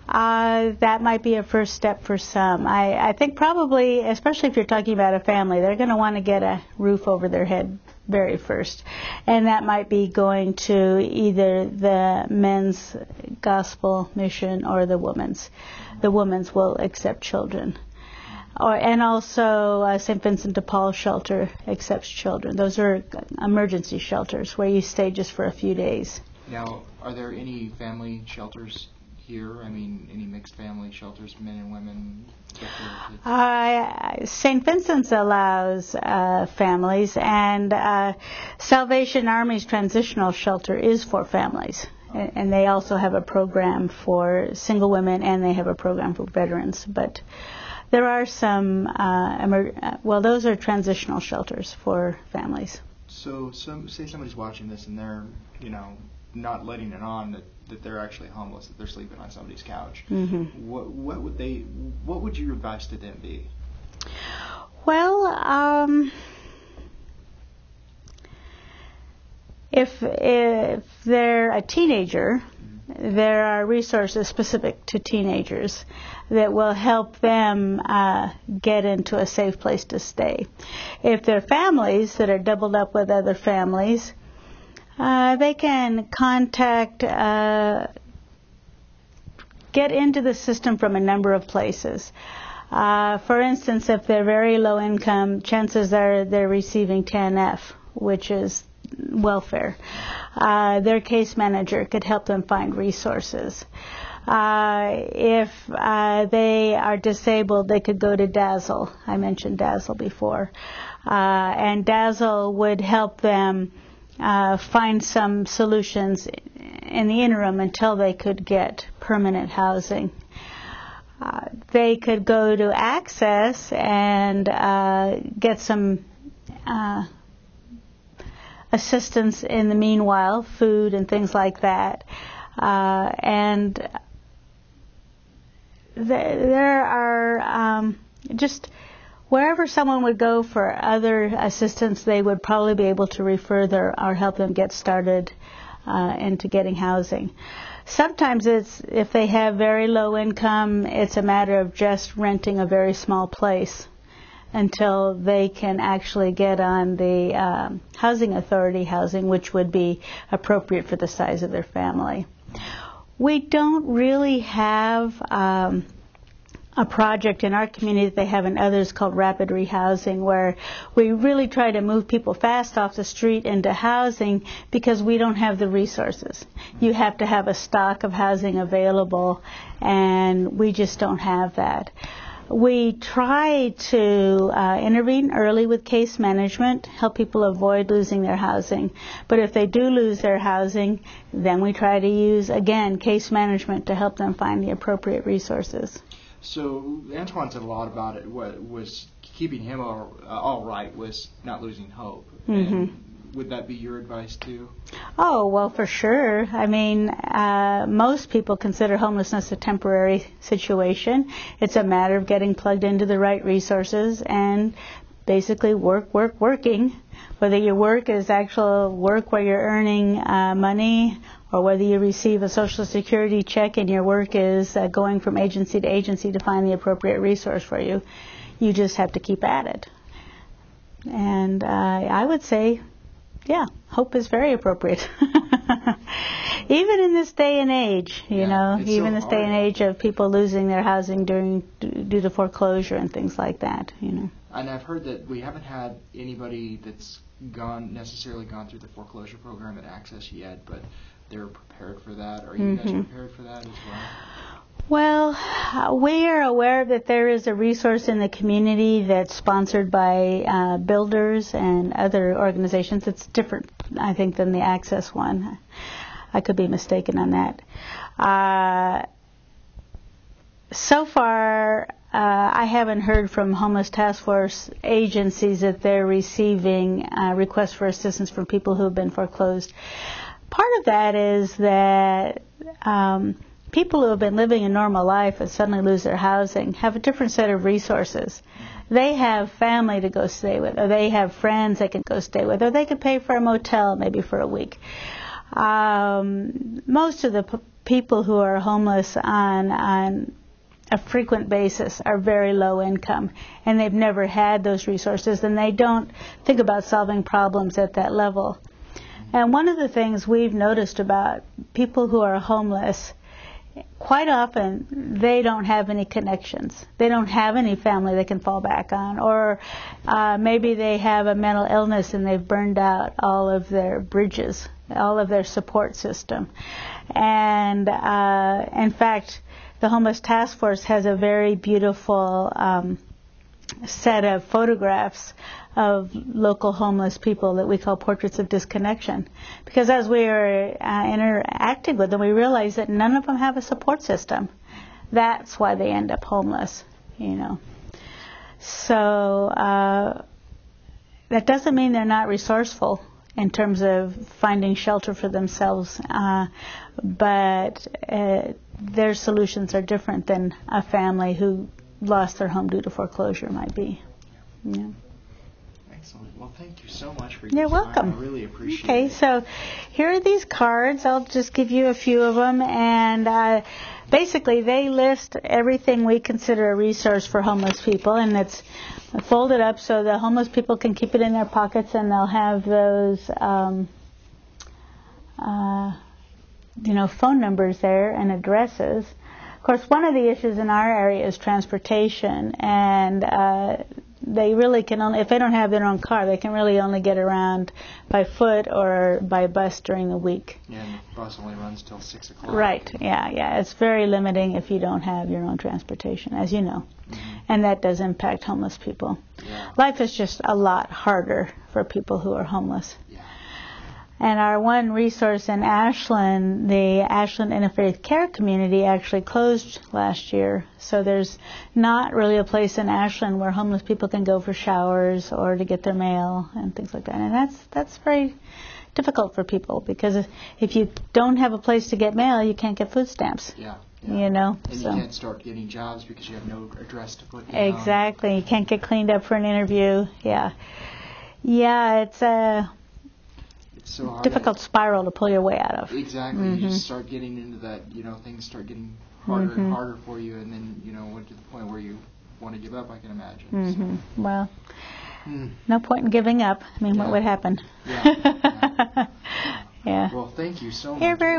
That might be a first step for some. I think probably, especially if you're talking about a family, they're going to want to get a roof over their head very first. And that might be going to either the men's gospel mission or the women's. The women's will accept children. And also St. Vincent de Paul shelter accepts children. Those are emergency shelters where you stay just for a few days. Now, are there any family shelters here? I mean, any mixed family shelters, men and women? St. Vincent's allows families, and Salvation Army's transitional shelter is for families. And they also have a program for single women, and they have a program for veterans. But there are some, those are transitional shelters for families. So, say somebody's watching this and they're, not letting it on that they're actually homeless, that they're sleeping on somebody's couch. Mm-hmm. What would your advice to them be? Well, if they're a teenager, there are resources specific to teenagers that will help them get into a safe place to stay. If they're families that are doubled up with other families, they can contact, get into the system from a number of places. For instance, if they're very low income, chances are they're receiving TANF, which is welfare. Their case manager could help them find resources. If they are disabled, they could go to DAZZLE. I mentioned DAZZLE before. And DAZZLE would help them find some solutions in the interim until they could get permanent housing. They could go to Access and get some assistance in the meanwhile, food and things like that. And there are just wherever someone would go for other assistance, they would probably be able to refer or help them get started into getting housing. Sometimes if they have very low income, it's a matter of just renting a very small place until they can actually get on the housing authority housing, which would be appropriate for the size of their family. We don't really have a project in our community that they have in others called rapid rehousing, where we really try to move people fast off the street into housing because we don't have the resources. You have to have a stock of housing available, and we just don't have that. We try to intervene early with case management, help people avoid losing their housing. But if they do lose their housing, then we try to use, again, case management to help them find the appropriate resources. So Antoine said a lot about it. What was keeping him all right was not losing hope. Mm-hmm. And would that be your advice too? Oh, well, for sure. I mean, most people consider homelessness a temporary situation. It's a matter of getting plugged into the right resources and basically working. Whether your work is actual work where you're earning money, or whether you receive a Social Security check and your work is going from agency to agency to find the appropriate resource for you, you just have to keep at it. And I would say, yeah, hope is very appropriate. Even in this day and age, even this day and age of people losing their housing due to foreclosure and things like that, And I've heard that we haven't had anybody that's necessarily gone through the foreclosure program at Access yet, but they're prepared for that. Are you guys prepared for that as well? Well, we are aware that there is a resource in the community that's sponsored by builders and other organizations. It's different, I think, than the Access one. I could be mistaken on that. So far, I haven't heard from Homeless Task Force agencies that they're receiving requests for assistance from people who have been foreclosed. Part of that is that people who have been living a normal life and suddenly lose their housing have a different set of resources. They have family to go stay with, or they have friends they can go stay with, or they could pay for a motel maybe for a week. Most of the people who are homeless on a frequent basis are very low income, and they've never had those resources, and they don't think about solving problems at that level. And one of the things we've noticed about people who are homeless, quite often they don't have any connections. They don't have any family they can fall back on, or maybe they have a mental illness and they've burned out all of their bridges, all of their support system. And in fact, the Homeless Task Force has a very beautiful set of photographs of local homeless people that we call portraits of disconnection. Because as we were interacting with them, we realized that none of them have a support system. That's why they end up homeless, you know. So that doesn't mean they're not resourceful in terms of finding shelter for themselves, but their solutions are different than a family who lost their home due to foreclosure might be. Yeah. Excellent. Well, thank you so much for your You're welcome. I really appreciate it. Okay, so here are these cards. I'll just give you a few of them, and basically they list everything we consider a resource for homeless people, and it's folded up so the homeless people can keep it in their pockets, and they'll have those phone numbers there and addresses. Of course, one of the issues in our area is transportation, and they really can only, if they don't have their own car, they can really only get around by foot or by bus during the week. Yeah, and the bus only runs till 6 o'clock. Right, yeah. It's very limiting if you don't have your own transportation, as you know. Mm-hmm. And that does impact homeless people. Yeah. Life is just a lot harder for people who are homeless. Yeah. And our one resource in Ashland, the Ashland Interfaith Care Community, actually closed last year. So there's not really a place in Ashland where homeless people can go for showers or to get their mail and things like that. And that's very difficult for people, because if you don't have a place to get mail, you can't get food stamps. Yeah. You know, and so you can't start getting jobs because you have no address to put down. Exactly. You can't get cleaned up for an interview. Yeah, it's a so hard difficult spiral to pull your way out of. Exactly. Mm-hmm. You just start getting into that, things start getting harder and harder for you, and then, to the point where you want to give up, I can imagine. Mm-hmm. So. Well, no point in giving up. I mean, what would happen? Yeah. Yeah. Well, thank you so much. You're very